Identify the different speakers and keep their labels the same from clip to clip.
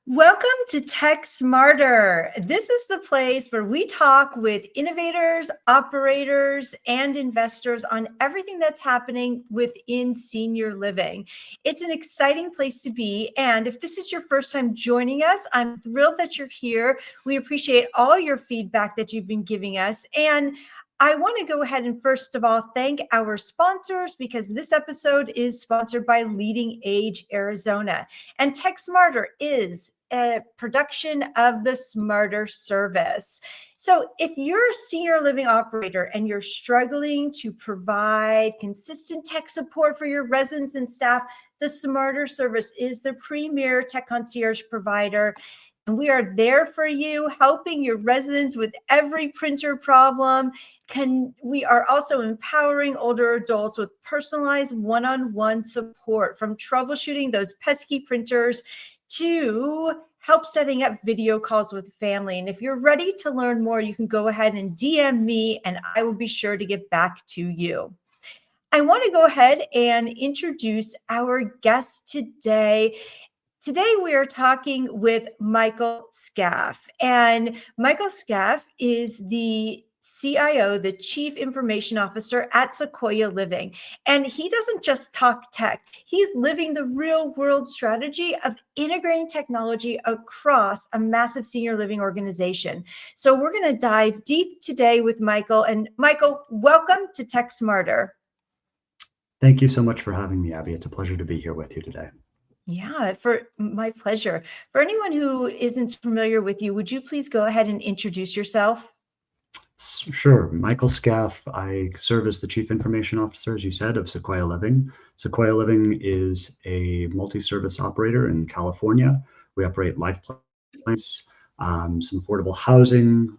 Speaker 1: Welcome to Tech Smarter. This is the place where we talk with innovators, operators, and investors on everything that's happening within senior living. It's an exciting place to be. And if this is your first time joining us, I'm thrilled that you're here. We appreciate all your feedback that you've been giving us. And I want to go ahead and first of all thank our sponsors because this episode is sponsored by Leading Age Arizona. And Tech Smarter is a production of the Smarter service. So if you're a senior living operator and you're struggling to provide consistent tech support for your residents and staff, the Smarter service is the premier tech concierge provider. And we are there for you, helping your residents with every printer problem. We are also empowering older adults with personalized one-on-one support, from troubleshooting those pesky printers to help setting up video calls with family. And if you're ready to learn more, you can go ahead and DM me and I will be sure to get back to you. I want to go ahead and introduce our guest today. Today, we are talking with Michael Skaff, and Michael Skaff is the CIO, the Chief Information Officer at Sequoia Living. And he doesn't just talk tech, he's living the real world strategy of integrating technology across a massive senior living organization. So we're going to dive deep today with Michael. And Michael, welcome to Tech Smarter.
Speaker 2: Thank you so much for having me, Abby. It's a pleasure to be here with you today.
Speaker 1: Yeah, for my pleasure. For anyone who isn't familiar with you, would you please go ahead and introduce yourself?
Speaker 2: Sure. Michael Skaff. I serve as the Chief Information Officer, as you said, of Sequoia Living. Sequoia Living is a multi-service operator in California. We operate life plans, some affordable housing,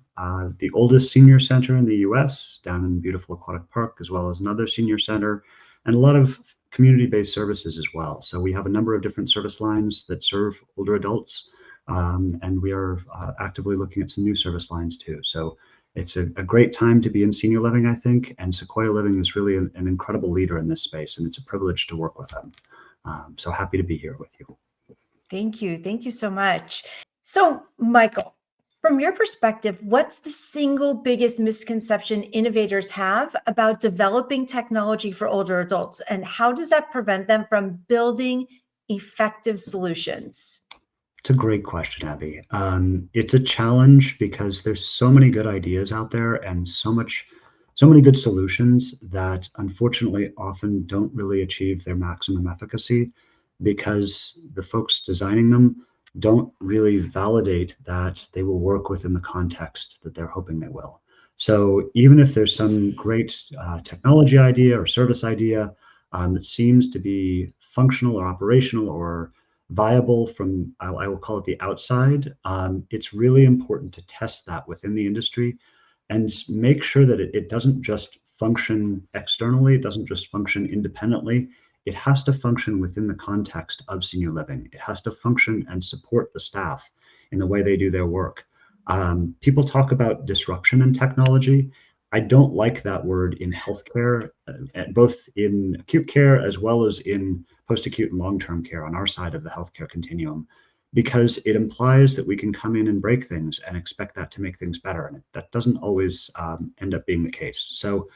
Speaker 2: the oldest senior center in the U.S. down in beautiful Aquatic Park, as well as another senior center, and a lot of community-based services as well. So we have a number of different service lines that serve older adults, and we are actively looking at some new service lines too. So it's a great time to be in senior living, I think, and Sequoia Living is really an incredible leader in this space, and it's a privilege to work with them. So happy to be here with you.
Speaker 1: Thank you. Thank you so much. So, Michael, from your perspective, what's the single biggest misconception innovators have about developing technology for older adults, and how does that prevent them from building effective solutions?
Speaker 2: It's a great question, Abby. It's a challenge because there's so many good ideas out there and so many good solutions that unfortunately often don't really achieve their maximum efficacy because the folks designing them don't really validate that they will work within the context that they're hoping they will. So even if there's some great technology idea or service idea that seems to be functional or operational or viable from, I will call it the outside, it's really important to test that within the industry and make sure that it doesn't just function externally, it doesn't just function independently. It has to function within the context of senior living. It has to function and support the staff in the way they do their work. People talk about disruption in technology. I don't like that word in healthcare, both in acute care as well as in post-acute and long-term care on our side of the healthcare continuum, because it implies that we can come in and break things and expect that to make things better. And that doesn't always end up being the case. So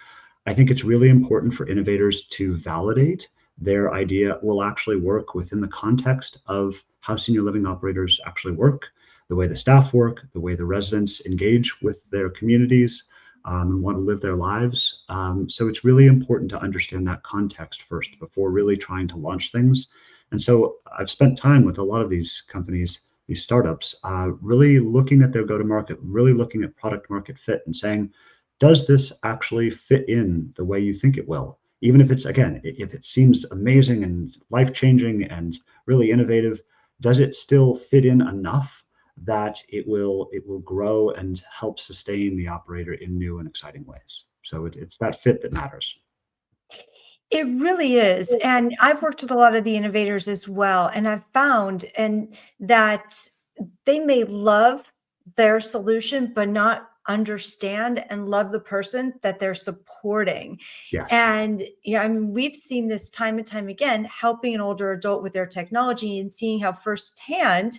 Speaker 2: I think it's really important for innovators to validate their idea will actually work within the context of how senior living operators actually work, the way the staff work, the way the residents engage with their communities, and want to live their lives. So it's really important to understand that context first before really trying to launch things. And so I've spent time with a lot of these companies, these startups, really looking at their go-to-market, really looking at product market fit and saying, does this actually fit in the way you think it will? Even if it's, again, if it seems amazing and life-changing and really innovative, does it still fit in enough that it will grow and help sustain the operator in new and exciting ways? So it's that fit that matters.
Speaker 1: It really is. And I've worked with a lot of the innovators as well. And I've found that they may love their solution, but not understand and love the person that they're supporting.
Speaker 2: Yes.
Speaker 1: And yeah, I mean, we've seen this time and time again, helping an older adult with their technology and seeing how firsthand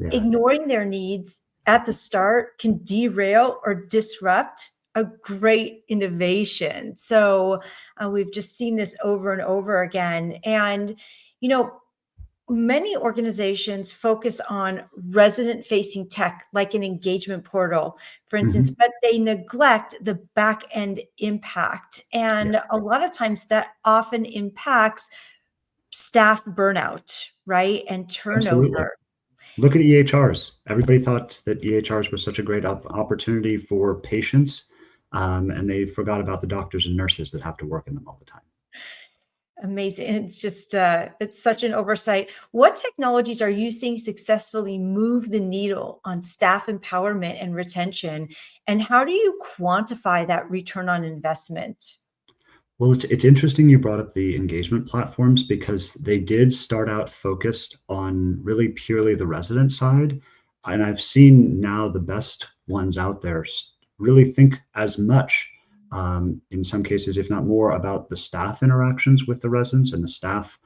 Speaker 2: Yeah,
Speaker 1: ignoring their needs at the start can derail or disrupt a great innovation. So we've just seen this over and over again. And, you know, many organizations focus on resident facing tech, like an engagement portal, for instance,
Speaker 2: hmm,
Speaker 1: but they neglect the back end impact.
Speaker 2: yeah,
Speaker 1: And a lot of times that often impacts staff burnout, right? And
Speaker 2: absolutely.
Speaker 1: turnover.
Speaker 2: Look at EHRs. Everybody thought that EHRs were such a great opportunity for patients, and they forgot about the doctors and nurses that have to work in them all the time.
Speaker 1: Amazing. It's just, it's such an oversight. What technologies are you seeing successfully move the needle on staff empowerment and retention? And how do you quantify that return on investment?
Speaker 2: Well, it's interesting you brought up the engagement platforms because they did start out focused on really purely the resident side. And I've seen now the best ones out there really think as much, in some cases, if not more, about the staff interactions with the residents and the staff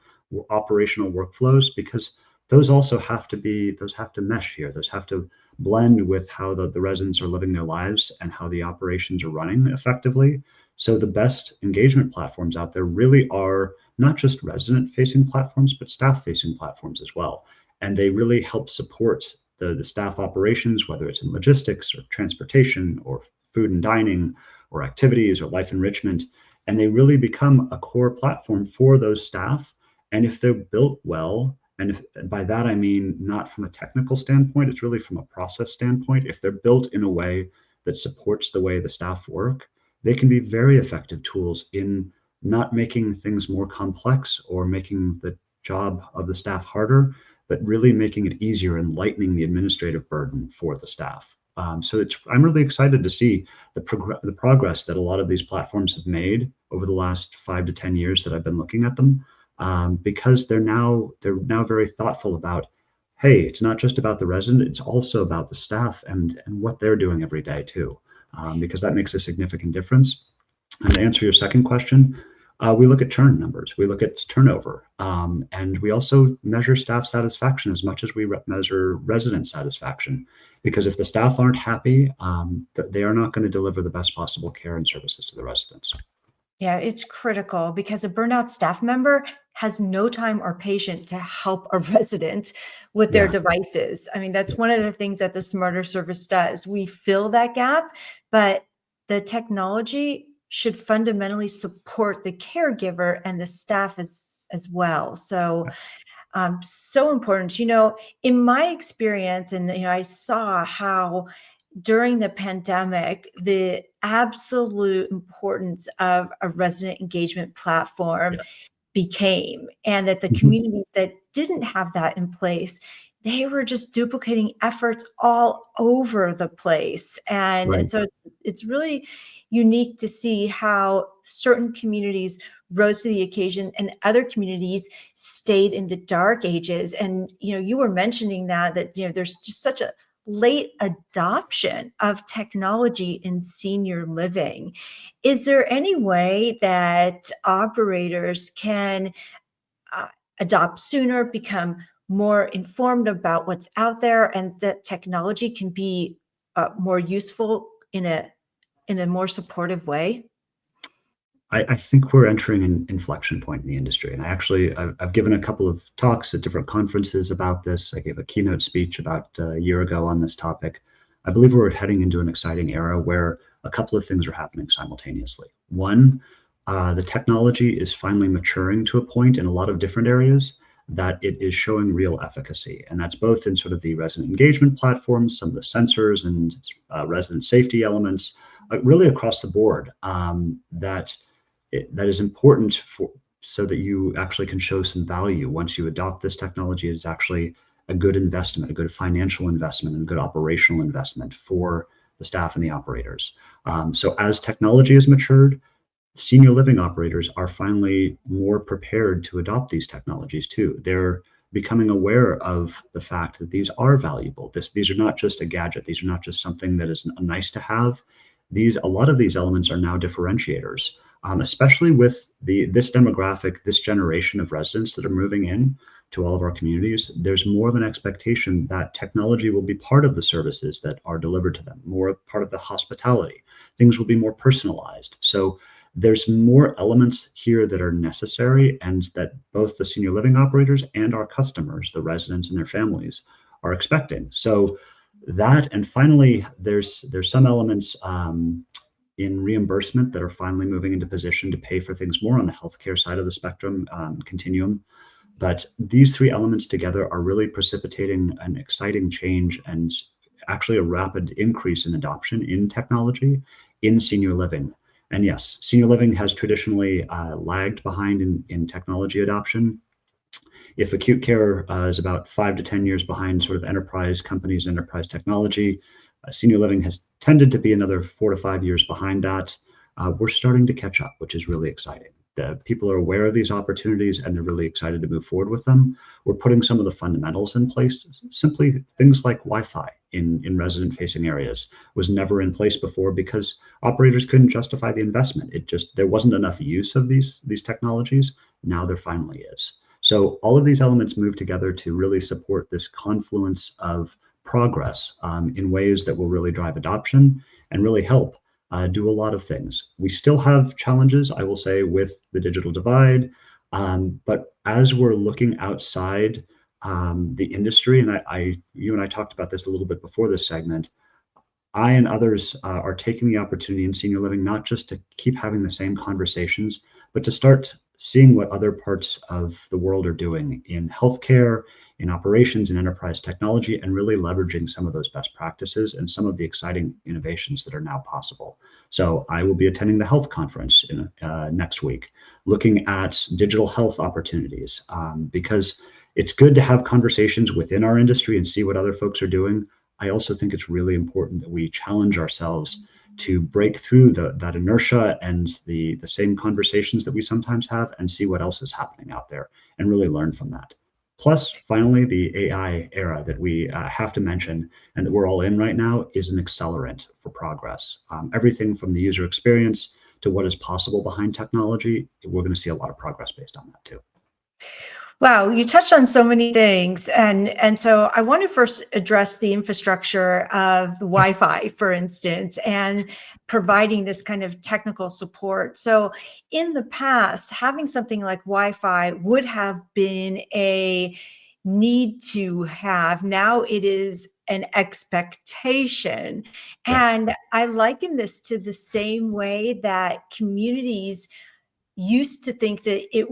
Speaker 2: operational workflows, because those have to mesh here. Those have to blend with how the residents are living their lives and how the operations are running effectively. So the best engagement platforms out there really are not just resident facing platforms, but staff facing platforms as well. And they really help support the staff operations, whether it's in logistics or transportation or food and dining or activities or life enrichment. And they really become a core platform for those staff. And if they're built well, and by that I mean not from a technical standpoint, it's really from a process standpoint. If they're built in a way that supports the way the staff work, they can be very effective tools in not making things more complex or making the job of the staff harder, but really making it easier and lightening the administrative burden for the staff. I'm really excited to see the progress that a lot of these platforms have made over the last 5 to 10 years that I've been looking at them, because they're now very thoughtful about, hey, it's not just about the resident, it's also about the staff and what they're doing every day too, because that makes a significant difference. And to answer your second question, we look at churn numbers, we look at turnover, and we also measure staff satisfaction as much as we measure resident satisfaction. Because if the staff aren't happy, they are not going to deliver the best possible care and services to the residents.
Speaker 1: Yeah, it's critical because a burnout staff member has no time or patience to help a resident with their
Speaker 2: Yeah,
Speaker 1: devices. I mean, that's
Speaker 2: yeah,
Speaker 1: one of the things that the smarter service does. We fill that gap, but the technology should fundamentally support the caregiver and the staff as well. So, so important. In my experience, and I saw how during the pandemic, the absolute importance of a resident engagement platform
Speaker 2: yes.
Speaker 1: became, and that the
Speaker 2: Mhm.
Speaker 1: communities that didn't have that in place, they were just duplicating efforts all over the place. And
Speaker 2: Right.
Speaker 1: so it's really unique to see how certain communities rose to the occasion and other communities stayed in the dark ages. And you were mentioning that there's just such a late adoption of technology in senior living. Is there any way that operators can uh, adopt sooner, become more informed about what's out there, and that technology can be more useful in a more supportive way?
Speaker 2: I think we're entering an inflection point in the industry. And I've given a couple of talks at different conferences about this. I gave a keynote speech about a year ago on this topic. I believe we're heading into an exciting era where a couple of things are happening simultaneously. One, the technology is finally maturing to a point in a lot of different areas that it is showing real efficacy. And that's both in sort of the resident engagement platforms, some of the sensors and resident safety elements, really across the board, that is important for, so that you actually can show some value once you adopt this technology. It's actually a good investment, a good financial investment, and a good operational investment for the staff and the operators. So as technology has matured, senior living operators are finally more prepared to adopt these technologies too. They're becoming aware of the fact that these are valuable. These are not just a gadget. These are not just something that is a nice to have. A lot of these elements are now differentiators, especially with this demographic, this generation of residents that are moving in to all of our communities, there's more of an expectation that technology will be part of the services that are delivered to them, more part of the hospitality. Things will be more personalized. So there's more elements here that are necessary and that both the senior living operators and our customers, the residents and their families, are expecting. So that, and finally, there's some elements in reimbursement that are finally moving into position to pay for things more on the healthcare side of the spectrum continuum. But these three elements together are really precipitating an exciting change and actually a rapid increase in adoption in technology in senior living. And yes, senior living has traditionally lagged behind in technology adoption. If acute care is about 5 to 10 years behind sort of enterprise companies, enterprise technology, senior living has tended to be another 4 to 5 years behind that. We're starting to catch up, which is really exciting. The people are aware of these opportunities and they're really excited to move forward with them. We're putting some of the fundamentals in place, simply things like Wi-Fi in resident-facing areas was never in place before because operators couldn't justify the investment. There wasn't enough use of these technologies. Now there finally is. So all of these elements move together to really support this confluence of progress in ways that will really drive adoption and really help do a lot of things. We still have challenges, I will say, with the digital divide, but as we're looking outside the industry, and you and I talked about this a little bit before this segment, I and others are taking the opportunity in senior living not just to keep having the same conversations, but to start seeing what other parts of the world are doing in healthcare, in operations, in enterprise technology, and really leveraging some of those best practices and some of the exciting innovations that are now possible. So I will be attending the health conference next week, looking at digital health opportunities, because it's good to have conversations within our industry and see what other folks are doing. I also think it's really important that we challenge ourselves to break through that inertia and the same conversations that we sometimes have and see what else is happening out there and really learn from that. Plus, finally, the AI era that we have to mention and that we're all in right now is an accelerant for progress. Everything from the user experience to what is possible behind technology, we're going to see a lot of progress based on that too.
Speaker 1: Wow, you touched on so many things. And so I want to first address the infrastructure of the Wi-Fi, for instance, and providing this kind of technical support. So in the past, having something like Wi-Fi would have been a need to have. Now it is an expectation.
Speaker 2: Yeah.
Speaker 1: And I liken this to the same way that communities used to think that it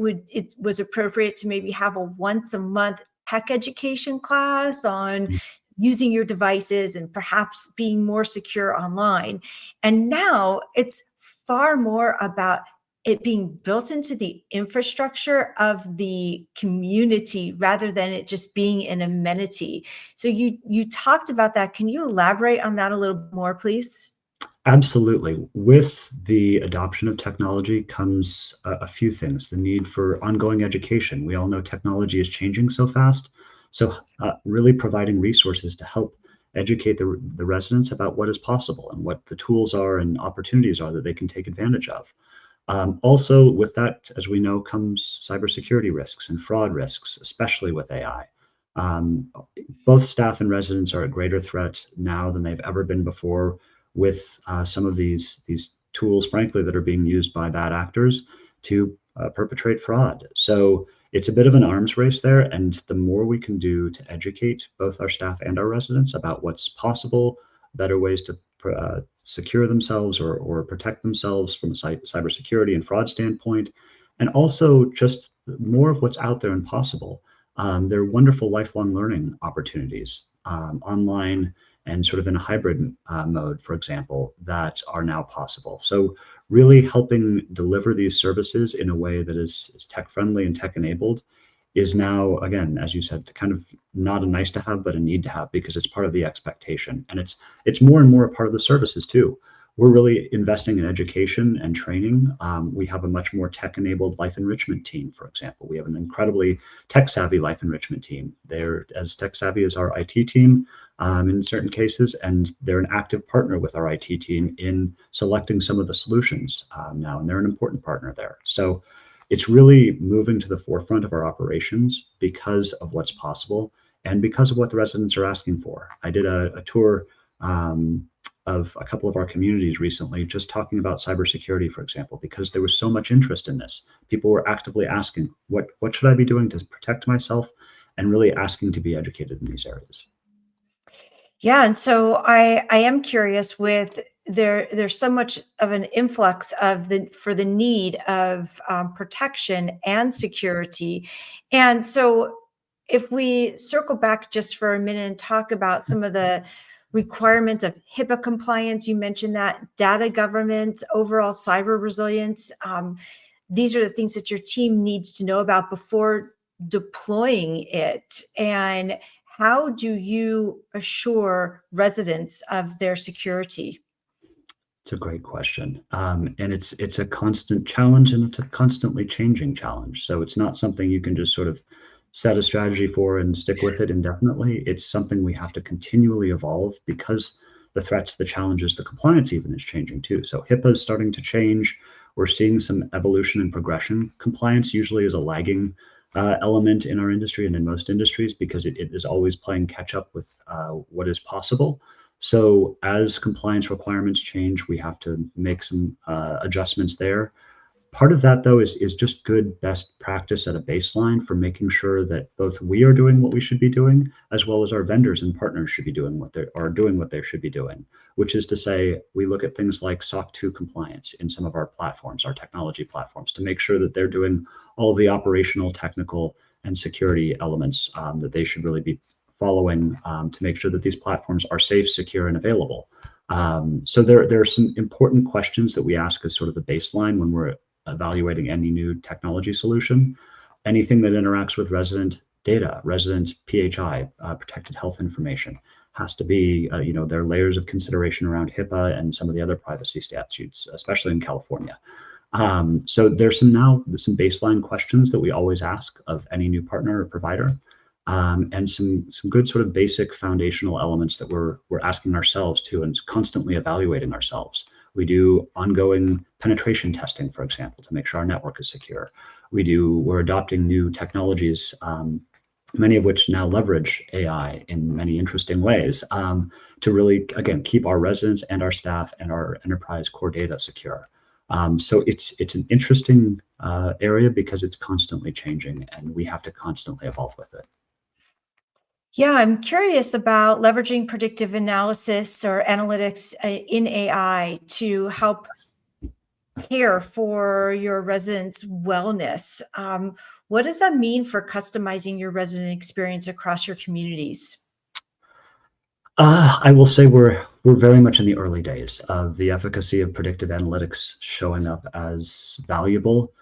Speaker 1: was appropriate to maybe have a once a month tech education class on using your devices and perhaps being more secure online. And now it's far more about it being built into the infrastructure of the community rather than it just being an amenity. So you talked about that. Can you elaborate on that a little more, please?
Speaker 2: Absolutely. With the adoption of technology comes a few things. The need for ongoing education. We all know technology is changing so fast. So really providing resources to help educate the residents about what is possible and what the tools are and opportunities are that they can take advantage of. Also, with that, as we know, comes cybersecurity risks and fraud risks, especially with AI. Both staff and residents are a greater threat now than they've ever been before with some of these tools, frankly, that are being used by bad actors to perpetrate fraud. So it's a bit of an arms race there, and the more we can do to educate both our staff and our residents about what's possible, better ways to secure themselves or protect themselves from a cybersecurity and fraud standpoint, and also just more of what's out there and possible. There are wonderful lifelong learning opportunities online and sort of in a hybrid mode, for example, that are now possible. So really helping deliver these services in a way that is tech friendly and tech enabled is now, again, as you said, kind of not a nice to have, but a need to have because it's part of the expectation. And it's more and more a part of the services too. We're really investing in education and training. We have a much more tech-enabled life enrichment team, for example. We have an incredibly tech-savvy life enrichment team. They're as tech-savvy as our IT team in certain cases, and they're an active partner with our IT team in selecting some of the solutions now, and they're an important partner there. So it's really moving to the forefront of our operations because of what's possible and because of what the residents are asking for. I did a tour of a couple of our communities recently, just talking about cybersecurity, for example, because there was so much interest in this. People were actively asking, what should I be doing to protect myself, and really asking to be educated in these areas.
Speaker 1: Yeah, and so I am curious with there's so much of an influx of the for the need of protection and security. And so if we circle back just for a minute and talk about some of the requirements of HIPAA compliance, you mentioned that data governance, overall cyber resilience. These are the things that your team needs to know about before deploying it. And how do you assure residents of their security?
Speaker 2: It's a great question. And it's a constant challenge, and it's a constantly changing challenge. So it's not something you can just sort of set a strategy for and stick with it indefinitely. It's something we have to continually evolve because the threats, the challenges, the compliance even is changing too. So HIPAA is starting to change. We're seeing some evolution and progression. Compliance usually is a lagging element in our industry and in most industries because it is always playing catch up with what is possible. So as compliance requirements change, we have to make some adjustments there. Part of that, though, is just good best practice at a baseline for making sure that both we are doing what we should be doing, as well as our vendors and partners should be doing what they should be doing. Which is to say, we look at things like SOC 2 compliance in some of our platforms, our technology platforms, to make sure that they're doing all the operational, technical, and security elements that they should really be following to make sure that these platforms are safe, secure, and available. So there are some important questions that we ask as sort of a baseline when we're evaluating any new technology solution. Anything that interacts with resident data, resident PHI, protected health information, has to be, there are layers of consideration around HIPAA and some of the other privacy statutes, especially in California. So there's some baseline questions that we always ask of any new partner or provider. And some good sort of basic foundational elements that we're asking ourselves to and constantly evaluating ourselves. We do ongoing penetration testing, for example, to make sure our network is secure. We're adopting new technologies, many of which now leverage AI in many interesting ways, to really, again, keep our residents and our staff and our enterprise core data secure. So it's an interesting area because it's constantly changing and we have to constantly evolve with it.
Speaker 1: Yeah, I'm curious about leveraging predictive analysis or analytics in AI to help care for your residents' wellness. What does that mean for customizing your resident experience across your communities?
Speaker 2: I will say we're very much in the early days of the efficacy of predictive analytics showing up as valuable.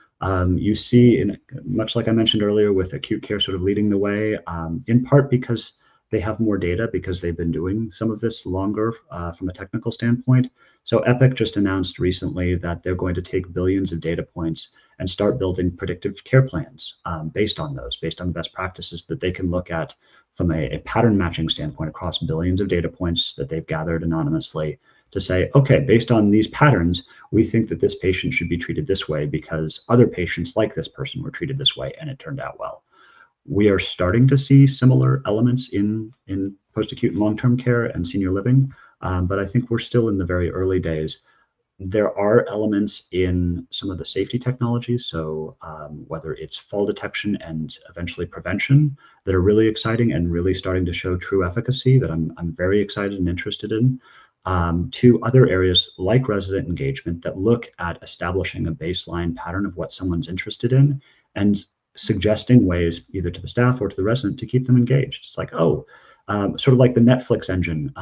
Speaker 2: You see, much like I mentioned earlier, with acute care sort of leading the way, in part because they have more data because they've been doing some of this longer from a technical standpoint. So Epic just announced recently that they're going to take billions of data points and start building predictive care plans based on the best practices that they can look at from a pattern matching standpoint across billions of data points that they've gathered anonymously to say, okay, based on these patterns, we think that this patient should be treated this way because other patients like this person were treated this way and it turned out well. We are starting to see similar elements in post-acute and long-term care and senior living, but I think we're still in the very early days. There are elements in some of the safety technologies, so whether it's fall detection and eventually prevention, that are really exciting and really starting to show true efficacy that I'm very excited and interested in. To other areas like resident engagement that look at establishing a baseline pattern of what someone's interested in and suggesting ways either to the staff or to the resident to keep them engaged. It's like, sort of like the Netflix engine.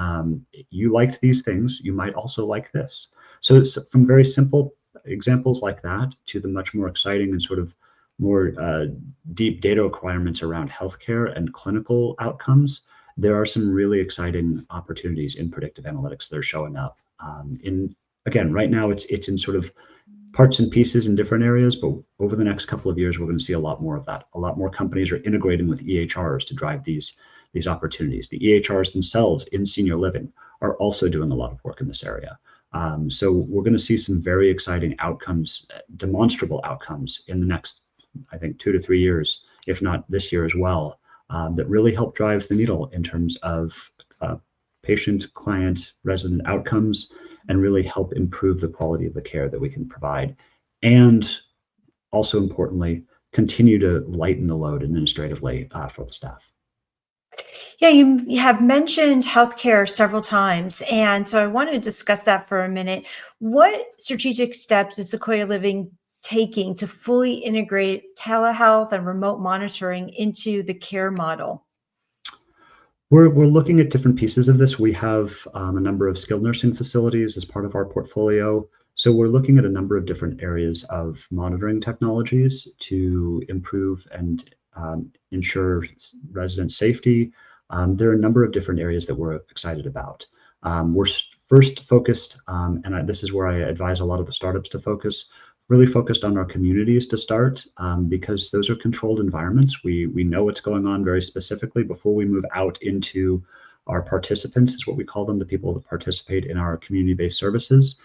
Speaker 2: You liked these things, you might also like this. So it's from very simple examples like that to the much more exciting and sort of more deep data requirements around healthcare and clinical outcomes. There are some really exciting opportunities in predictive analytics that are showing up. Again, right now it's in sort of parts and pieces in different areas, but over the next couple of years, we're going to see a lot more of that. A lot more companies are integrating with EHRs to drive these opportunities. The EHRs themselves in senior living are also doing a lot of work in this area. So we're going to see some very exciting outcomes, demonstrable outcomes in the next, I think, 2 to 3 years, if not this year as well, that really help drive the needle in terms of patient, client, resident outcomes, and really help improve the quality of the care that we can provide. And also importantly, continue to lighten the load administratively for the staff.
Speaker 1: Yeah, you have mentioned healthcare several times, and so I want to discuss that for a minute. What strategic steps is Sequoia Living taking to fully integrate telehealth and remote monitoring into the care model?
Speaker 2: We're looking at different pieces of this. We have a number of skilled nursing facilities as part of our portfolio. So we're looking at a number of different areas of monitoring technologies to improve and ensure resident safety. There are a number of different areas that we're excited about. We're first focused, this is where I advise a lot of the startups to focus, really focused on our communities to start, because those are controlled environments. We know what's going on very specifically before we move out into our participants, is what we call them, the people that participate in our community-based services,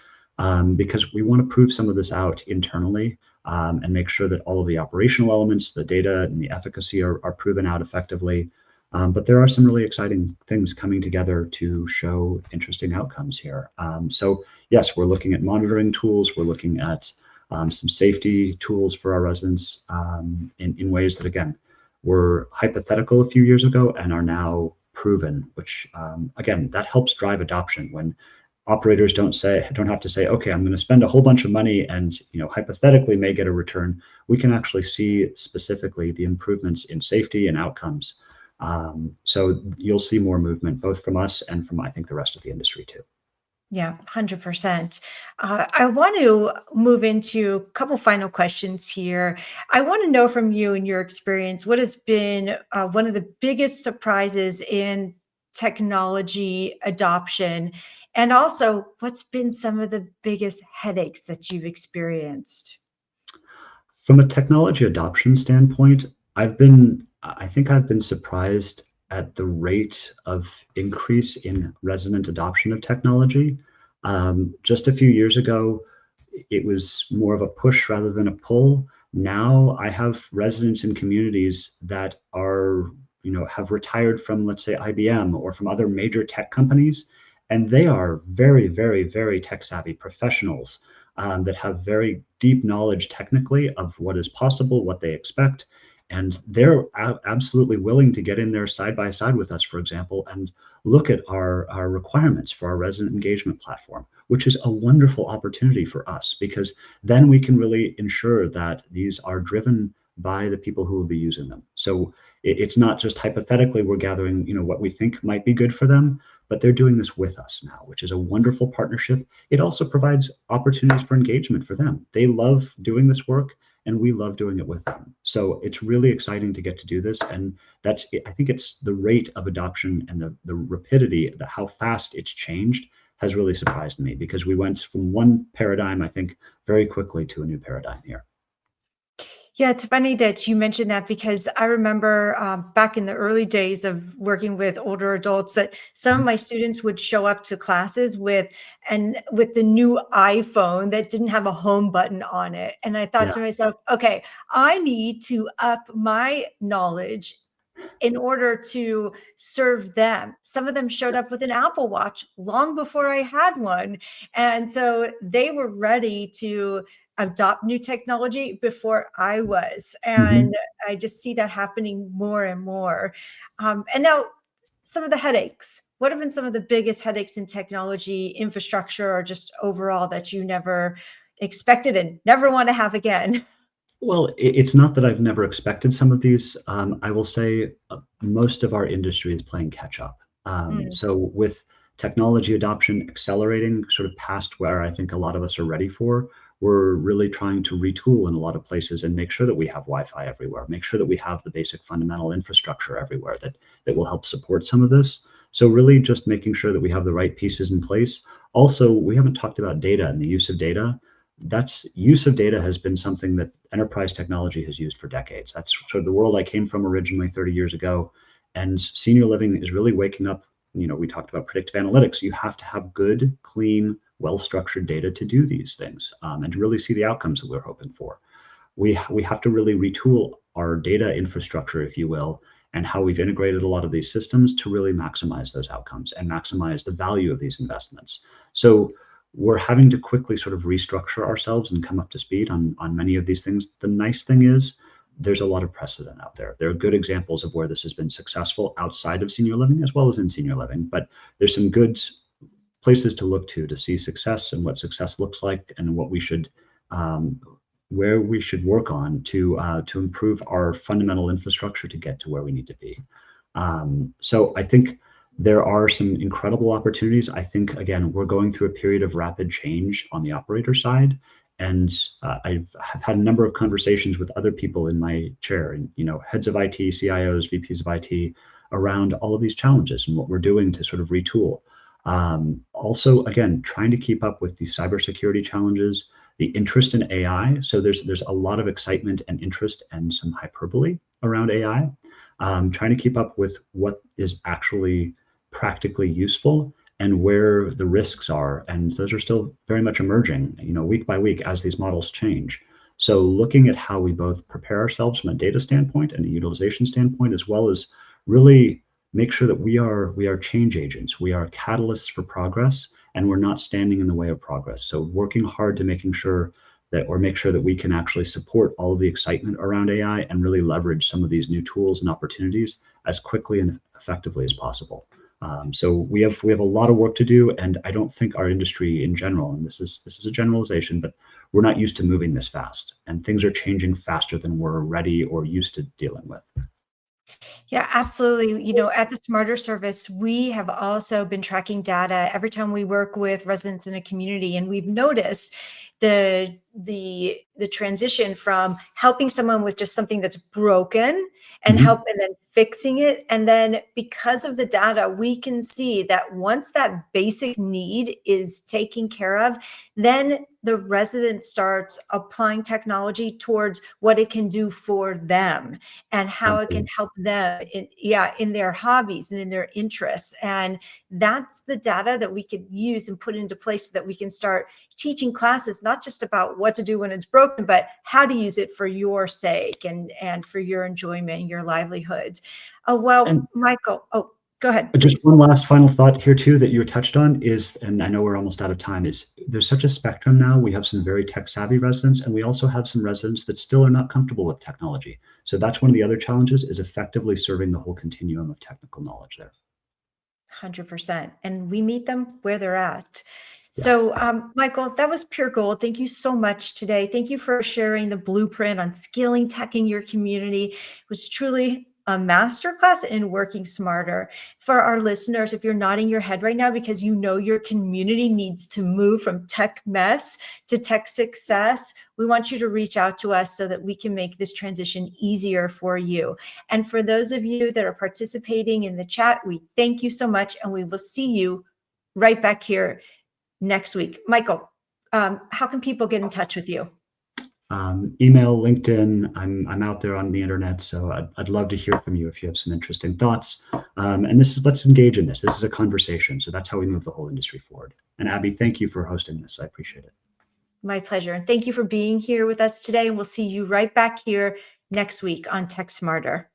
Speaker 2: because we want to prove some of this out internally, and make sure that all of the operational elements, the data and the efficacy are proven out effectively. But there are some really exciting things coming together to show interesting outcomes here. So yes, we're looking at monitoring tools. We're looking at some safety tools for our residents, in ways that, again, were hypothetical a few years ago and are now proven, which, again, that helps drive adoption when operators don't have to say, okay, I'm going to spend a whole bunch of money and, hypothetically may get a return. We can actually see specifically the improvements in safety and outcomes. So you'll see more movement both from us and from, I think, the rest of the industry too.
Speaker 1: Yeah, 100%. I want to move into a couple final questions here. I want to know from you and your experience, what has been one of the biggest surprises in technology adoption? And also, what's been some of the biggest headaches that you've experienced?
Speaker 2: From a technology adoption standpoint, I think I've been surprised at the rate of increase in resident adoption of technology. Just a few years ago, it was more of a push rather than a pull. Now I have residents in communities that are, have retired from, let's say, IBM or from other major tech companies, and they are very, very, very tech savvy professionals, that have very deep knowledge technically of what is possible, what they expect. And they're absolutely willing to get in there side by side with us, for example, and look at our requirements for our resident engagement platform, which is a wonderful opportunity for us, because then we can really ensure that these are driven by the people who will be using them. So it's not just hypothetically we're gathering, what we think might be good for them, but they're doing this with us now, which is a wonderful partnership. It also provides opportunities for engagement for them. They love doing this work, and we love doing it with them. So it's really exciting to get to do this. And I think it's the rate of adoption and the rapidity, how fast it's changed has really surprised me, because we went from one paradigm, I think, very quickly to a new paradigm here.
Speaker 1: Yeah, it's funny that you mentioned that, because I remember back in the early days of working with older adults that some of
Speaker 2: Mhm.
Speaker 1: my students would show up to classes with the new iPhone that didn't have a home button on it. And I thought
Speaker 2: Yeah.
Speaker 1: to myself, okay, I need to up my knowledge in order to serve them. Some of them showed up
Speaker 2: Yes.
Speaker 1: with an Apple Watch long before I had one. And so they were ready to adopt new technology before I was. And
Speaker 2: Mhm.
Speaker 1: I just see that happening more and more. And now, some of the headaches. What have been some of the biggest headaches in technology infrastructure, or just overall, that you never expected and never want to have again?
Speaker 2: Well, it's not that I've never expected some of these. I will say most of our industry is playing catch up.
Speaker 1: Mm,
Speaker 2: So with technology adoption accelerating sort of past where I think a lot of us are ready for, we're really trying to retool in a lot of places and make sure that we have Wi-Fi everywhere, make sure that we have the basic fundamental infrastructure everywhere that will help support some of this. So really just making sure that we have the right pieces in place. Also, we haven't talked about data and the use of data. That's use of data has been something that enterprise technology has used for decades. That's sort of the world I came from originally 30 years ago. And senior living is really waking up. We talked about predictive analytics. You have to have good, clean, well-structured data to do these things and to really see the outcomes that we're hoping for. We have to really retool our data infrastructure, if you will, and how we've integrated a lot of these systems to really maximize those outcomes and maximize the value of these investments. So we're having to quickly sort of restructure ourselves and come up to speed on many of these things. The nice thing is there's a lot of precedent out there. There are good examples of where this has been successful outside of senior living as well as in senior living, but there's some good places to look to see success and what success looks like and what we should where we should work on to improve our fundamental infrastructure to get to where we need to be. So I think there are some incredible opportunities. I think, again, we're going through a period of rapid change on the operator side. And I've had a number of conversations with other people in my chair, and heads of IT, CIOs, VPs of IT, around all of these challenges and what we're doing to sort of retool. Also, again, trying to keep up with the cybersecurity challenges, the interest in AI. So there's a lot of excitement and interest and some hyperbole around AI. Trying to keep up with what is actually practically useful and where the risks are. And those are still very much emerging, week by week as these models change. So looking at how we both prepare ourselves from a data standpoint and a utilization standpoint, as well as really make sure that we are change agents, we are catalysts for progress, and we're not standing in the way of progress. So working hard to make sure that we can actually support all of the excitement around AI and really leverage some of these new tools and opportunities as quickly and effectively as possible. So we have a lot of work to do, and I don't think our industry in general, and this is a generalization, but we're not used to moving this fast, and things are changing faster than we're ready or used to dealing with.
Speaker 1: Yeah, absolutely. At the Smarter Service, we have also been tracking data every time we work with residents in a community, and we've noticed the transition from helping someone with just something that's broken and then fixing it. And then because of the data, we can see that once that basic need is taken care of, then the resident starts applying technology towards what it can do for them and how it can help them in their hobbies and in their interests. And that's the data that we could use and put into place so that we can start teaching classes, not just about what to do when it's broken, but how to use it for your sake and for your enjoyment and your livelihood. Michael, go ahead, please.
Speaker 2: Just one last final thought here too that you touched on is, and I know we're almost out of time, is there's such a spectrum now. We have some very tech savvy residents, and we also have some residents that still are not comfortable with technology. So that's one of the other challenges, is effectively serving the whole continuum of technical knowledge there.
Speaker 1: 100%. And we meet them where they're at.
Speaker 2: Yes.
Speaker 1: So, Michael, that was pure gold. Thank you so much today. Thank you for sharing the blueprint on scaling tech in your community. It was truly a masterclass in working smarter. For our listeners, if you're nodding your head right now because your community needs to move from tech mess to tech success, we want you to reach out to us so that we can make this transition easier for you. And for those of you that are participating in the chat, we thank you so much, and we will see you right back here next week. Michael, how can people get in touch with you?
Speaker 2: Email, LinkedIn. I'm out there on the internet, so I'd love to hear from you if you have some interesting thoughts. And let's engage in this. This is a conversation, so that's how we move the whole industry forward. And Abby, thank you for hosting this. I appreciate it.
Speaker 1: My pleasure. And thank you for being here with us today. And we'll see you right back here next week on Tech Smarter.